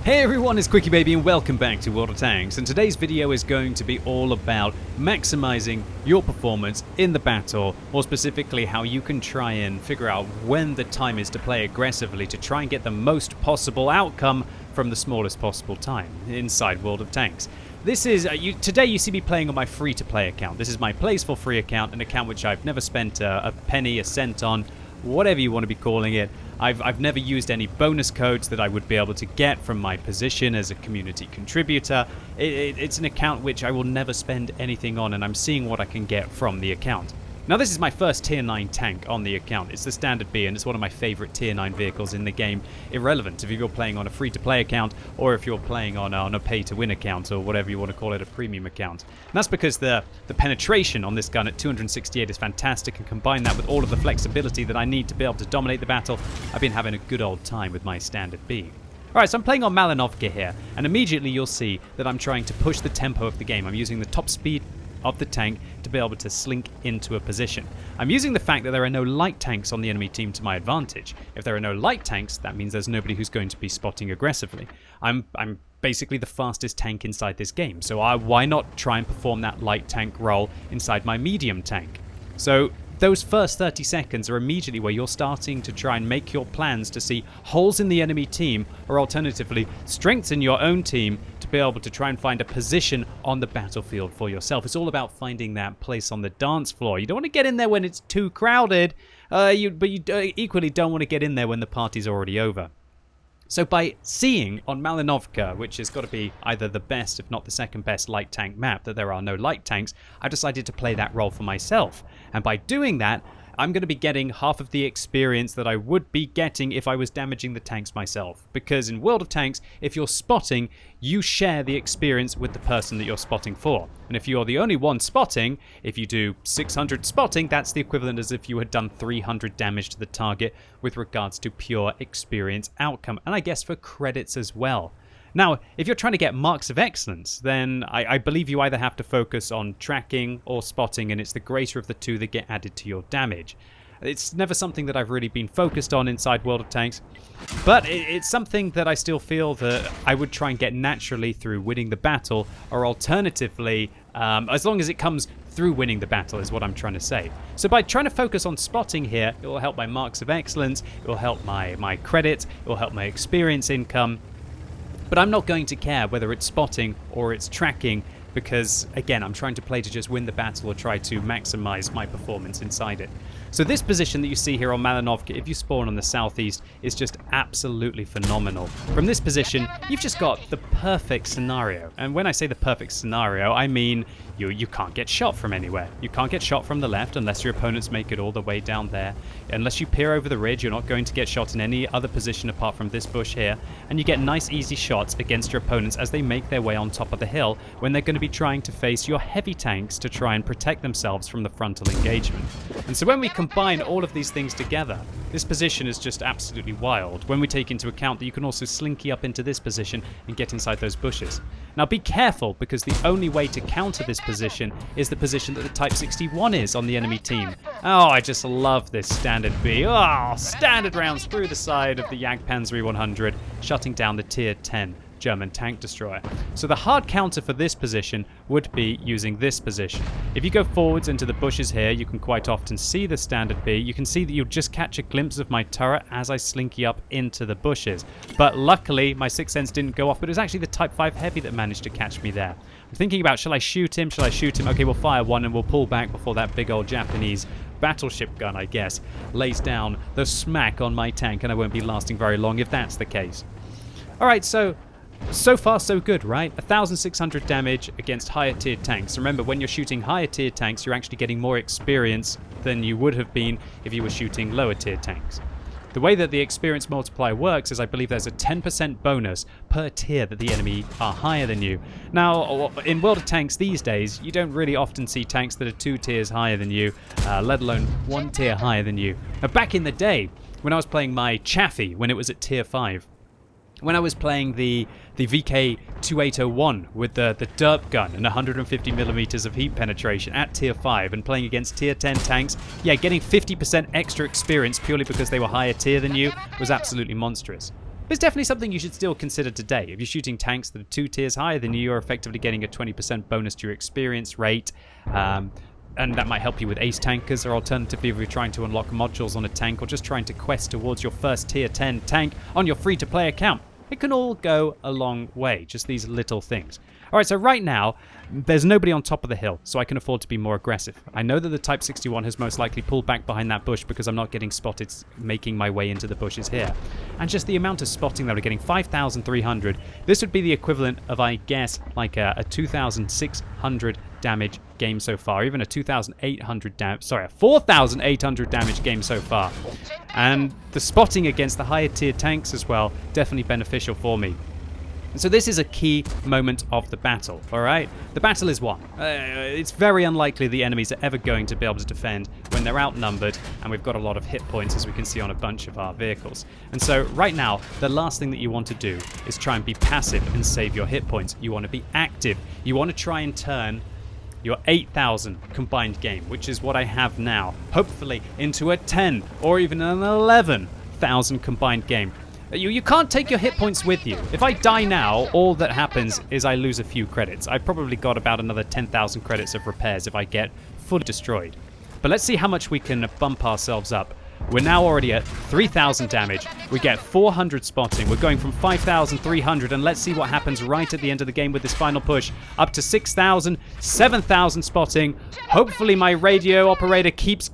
Hey everyone, it's QuickyBaby and welcome back to World of Tanks, and today's video is going to be all about maximizing your performance in the battle, more specifically how you can try and figure out when the time is to play aggressively to try and get the most possible outcome from the smallest possible time inside World of Tanks. This is, today you see me playing on my free-to-play account. This is my Plays for Free account, an account which I've never spent a penny, a cent on, whatever you want to be calling it. I've never used any bonus codes that I would be able to get from my position as a community contributor. It's an account which I will never spend anything on, and I'm seeing what I can get from the account. Now this is my first tier 9 tank on the account. It's the standard B and it's one of my favorite tier 9 vehicles in the game, irrelevant if you're playing on a free-to-play account or if you're playing on a pay-to-win account or whatever you want to call it, a premium account. And that's because the penetration on this gun at 268 is fantastic, and combine that with all of the flexibility that I need to be able to dominate the battle, I've been having a good old time with my standard B. Alright, so I'm playing on Malinovka here, and immediately you'll see that I'm trying to push the tempo of the game. I'm using the top speed of the tank to be able to slink into a position. I'm using the fact that there are no light tanks on the enemy team to my advantage. If there are no light tanks, that means there's nobody who's going to be spotting aggressively. I'm basically the fastest tank inside this game, so why not try and perform that light tank role inside my medium tank? So those first 30 seconds are immediately where you're starting to try and make your plans to see holes in the enemy team, or alternatively strengths in your own team, to be able to try and find a position on the battlefield for yourself. It's all about finding that place on the dance floor. You don't want to get in there when it's too crowded, but you equally don't want to get in there when the party's already over. So by seeing on Malinovka, which has got to be either the best, if not the second best light tank map, that there are no light tanks, I've decided to play that role for myself. And by doing that, I'm going to be getting half of the experience that I would be getting if I was damaging the tanks myself. Because in World of Tanks, if you're spotting, you share the experience with the person that you're spotting for. And if you're the only one spotting, if you do 600 spotting, that's the equivalent as if you had done 300 damage to the target with regards to pure experience outcome. And I guess for credits as well. Now, if you're trying to get marks of excellence, then I believe you either have to focus on tracking or spotting, and it's the greater of the two that get added to your damage. It's never something that I've really been focused on inside World of Tanks, but it's something that I still feel that I would try and get naturally through winning the battle, or alternatively, as long as it comes through winning the battle is what I'm trying to say. So by trying to focus on spotting here, it will help my marks of excellence, it will help my credits, it will help my experience income. But I'm not going to care whether it's spotting or it's tracking, because, again, I'm trying to play to just win the battle or try to maximize my performance inside it. So this position that you see here on Malinovka, if you spawn on the southeast, is just absolutely phenomenal. From this position, you've just got the perfect scenario. And when I say the perfect scenario, I mean you can't get shot from anywhere. You can't get shot from the left unless your opponents make it all the way down there. Unless you peer over the ridge, you're not going to get shot in any other position apart from this bush here. And you get nice easy shots against your opponents as they make their way on top of the hill when they're going to be trying to face your heavy tanks to try and protect themselves from the frontal engagement. And so when we combine all of these things together, this position is just absolutely wild when we take into account that you can also slinky up into this position and get inside those bushes. Now be careful, because the only way to counter this position is the position that the Type 61 is on the enemy team. Oh, I just love this standard B. Oh, standard rounds through the side of the Jagdpanzer 100, shutting down the tier 10 German tank destroyer. So the hard counter for this position would be using this position. If you go forwards into the bushes here, you can quite often see the standard B. You can see that you'll just catch a glimpse of my turret as I slinky up into the bushes. But luckily, my sixth sense didn't go off, but it was actually the Type 5 Heavy that managed to catch me there. I'm thinking about, shall I shoot him? Shall I shoot him? Okay, we'll fire one and we'll pull back before that big old Japanese battleship gun, I guess, lays down the smack on my tank, and I won't be lasting very long if that's the case. Alright, so far so good, right? 1,600 damage against higher tiered tanks. Remember, when you're shooting higher tiered tanks, you're actually getting more experience than you would have been if you were shooting lower tiered tanks. The way that the experience multiplier works is I believe there's a 10% bonus per tier that the enemy are higher than you. Now, in World of Tanks these days, you don't really often see tanks that are 2 tiers higher than you, let alone 1 tier higher than you. Now, back in the day, when I was playing my Chaffee, when it was at tier 5, when I was playing the VK2801 with the derp gun and 150mm of heat penetration at tier 5 and playing against tier 10 tanks, yeah, getting 50% extra experience purely because they were higher tier than you was absolutely monstrous. It's definitely something you should still consider today. If you're shooting tanks that are 2 tiers higher, then you're effectively getting a 20% bonus to your experience rate. And that might help you with ace tankers, or alternatively if you're trying to unlock modules on a tank, or just trying to quest towards your first tier 10 tank on your free-to-play account. It can all go a long way, just these little things. Alright, so right now, there's nobody on top of the hill, so I can afford to be more aggressive. I know that the Type 61 has most likely pulled back behind that bush because I'm not getting spotted making my way into the bushes here. And just the amount of spotting that we're getting, 5,300, this would be the equivalent of, I guess, like a 2,600 damage game so far, even a 2,800 damage, sorry, a 4,800 damage game so far. And the spotting against the higher tier tanks as well, definitely beneficial for me. So this is a key moment of the battle, alright? The battle is won. It's very unlikely the enemies are ever going to be able to defend when they're outnumbered, and we've got a lot of hit points, as we can see on a bunch of our vehicles. And so right now, the last thing that you want to do is try and be passive and save your hit points. You want to be active. You want to try and turn your 8,000 combined game, which is what I have now, hopefully into a 10 or even an 11,000 combined game. You can't take your hit points with you. If I die now, all that happens is I lose a few credits. I've probably got about another 10,000 credits of repairs if I get fully destroyed. But let's see how much we can bump ourselves up. We're now already at 3,000 damage. We get 400 spotting. We're going from 5,300, and let's see what happens right at the end of the game with this final push. Up to 6,000, 7,000 spotting. Hopefully my radio operator keeps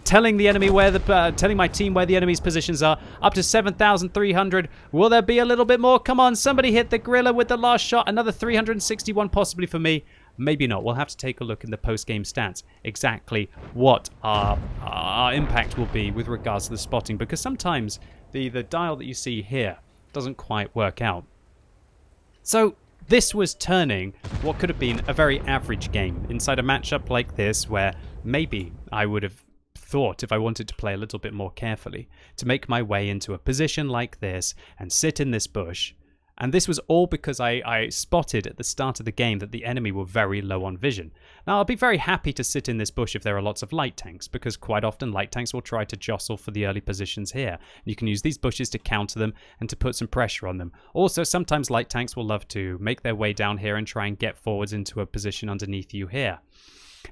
telling the enemy where telling my team where the enemy's positions are. Up to 7,300. Will there be a little bit more? Come on, somebody hit the gorilla with the last shot. Another 361 possibly for me. Maybe not. We'll have to take a look in the post-game stats exactly what our impact will be with regards to the spotting, because sometimes the dial that you see here doesn't quite work out. So this was turning what could have been a very average game inside a matchup like this, where maybe I would have thought, if I wanted to play a little bit more carefully, to make my way into a position like this and sit in this bush. And this was all because I spotted at the start of the game that the enemy were very low on vision. Now, I'll be very happy to sit in this bush if there are lots of light tanks, because quite often light tanks will try to jostle for the early positions here. You can use these bushes to counter them and to put some pressure on them. Also, sometimes light tanks will love to make their way down here and try and get forwards into a position underneath you here.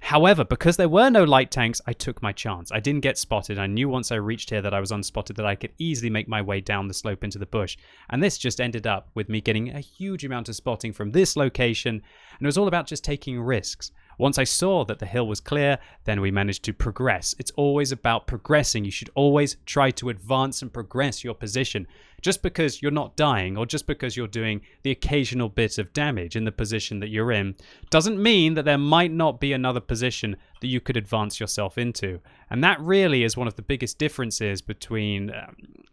However, because there were no light tanks, I took my chance. I didn't get spotted. I knew once I reached here that I was unspotted, that I could easily make my way down the slope into the bush. And this just ended up with me getting a huge amount of spotting from this location. And it was all about just taking risks. Once I saw that the hill was clear, then we managed to progress. It's always about progressing. You should always try to advance and progress your position. Just because you're not dying, or just because you're doing the occasional bit of damage in the position that you're in, doesn't mean that there might not be another position that you could advance yourself into. And that really is one of the biggest differences between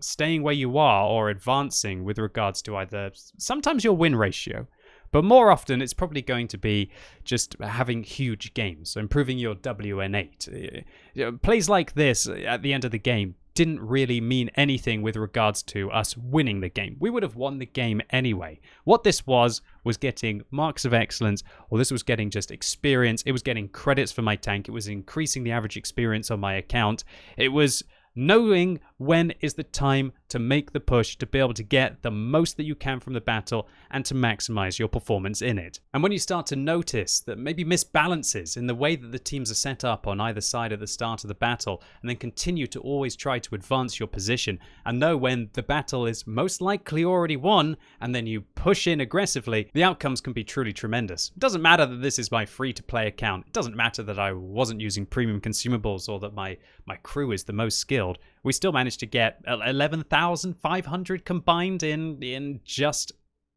staying where you are or advancing with regards to either sometimes your win ratio, but more often, it's probably going to be just having huge games, so improving your WN8. Plays like this at the end of the game didn't really mean anything with regards to us winning the game. We would have won the game anyway. What this was getting marks of excellence, or this was getting just experience. It was getting credits for my tank. It was increasing the average experience on my account. It was knowing when is the time to make the push to be able to get the most that you can from the battle and to maximize your performance in it. And when you start to notice that maybe misbalances in the way that the teams are set up on either side at the start of the battle, and then continue to always try to advance your position and know when the battle is most likely already won, and then you push in aggressively, the outcomes can be truly tremendous. It doesn't matter that this is my free-to-play account. It doesn't matter that I wasn't using premium consumables or that my crew is the most skilled. We still managed to get 11,500 combined in just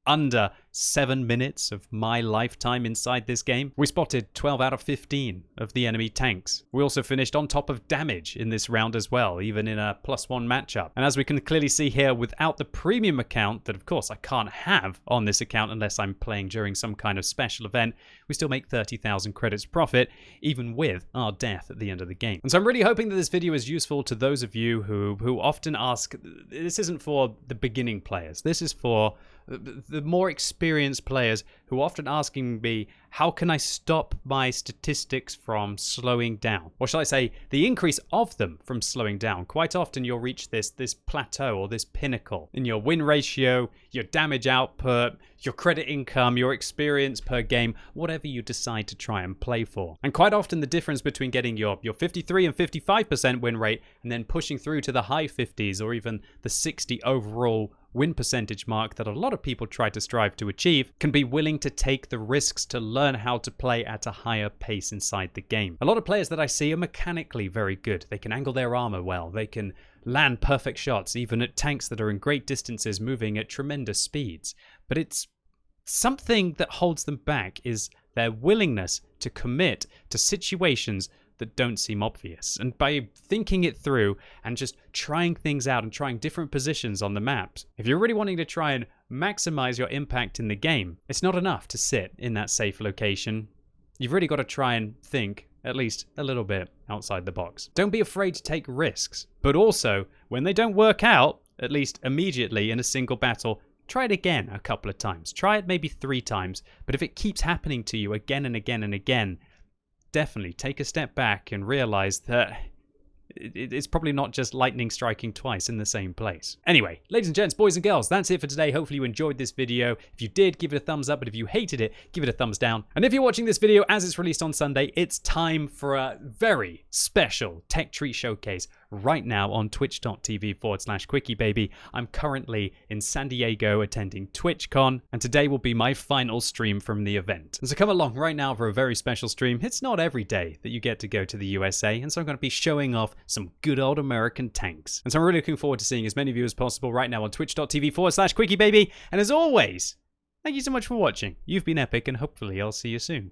under 7 minutes of my lifetime inside this game. We spotted 12 out of 15 of the enemy tanks. We also finished on top of damage in this round as well, even in a +1 matchup. And as we can clearly see here, without the premium account, that of course I can't have on this account unless I'm playing during some kind of special event, we still make 30,000 credits profit, even with our death at the end of the game. And so I'm really hoping that this video is useful to those of you who often ask, this isn't for the beginning players, this is for the more experienced experienced players who are often asking me, how can I stop my statistics from slowing down? Or shall I say, the increase of them from slowing down. Quite often you'll reach this plateau or this pinnacle in your win ratio, your damage output, your credit income, your experience per game, whatever you decide to try and play for. And quite often the difference between getting your 53 and 55% win rate and then pushing through to the high 50s or even the 60 overall win percentage mark that a lot of people try to strive to achieve can be willing to take the risks to learn how to play at a higher pace inside the game. A lot of players that I see are mechanically very good. They can angle their armor well. They can land perfect shots, even at tanks that are in great distances moving at tremendous speeds. But it's something that holds them back is their willingness to commit to situations that don't seem obvious. And by thinking it through and just trying things out and trying different positions on the maps, if you're really wanting to try and maximize your impact in the game, it's not enough to sit in that safe location. You've really got to try and think at least a little bit outside the box. Don't be afraid to take risks, but also when they don't work out, at least immediately in a single battle, try it again a couple of times. Try it maybe 3 times, but if it keeps happening to you again and again and again, definitely take a step back and realize that it's probably not just lightning striking twice in the same place. Anyway, ladies and gents, boys and girls, that's it for today. Hopefully you enjoyed this video. If you did, give it a thumbs up, but if you hated it, give it a thumbs down. And if you're watching this video as it's released on Sunday, it's time for a very special tech treat showcase right now on twitch.tv/QuickyBaby. I'm currently in San Diego attending TwitchCon, and today will be my final stream from the event. And so come along right now for a very special stream. It's not every day that you get to go to the USA, and so I'm going to be showing off some good old American tanks. And so I'm really looking forward to seeing as many of you as possible right now on twitch.tv/QuickyBaby. And as always, thank you so much for watching. You've been epic, and hopefully I'll see you soon.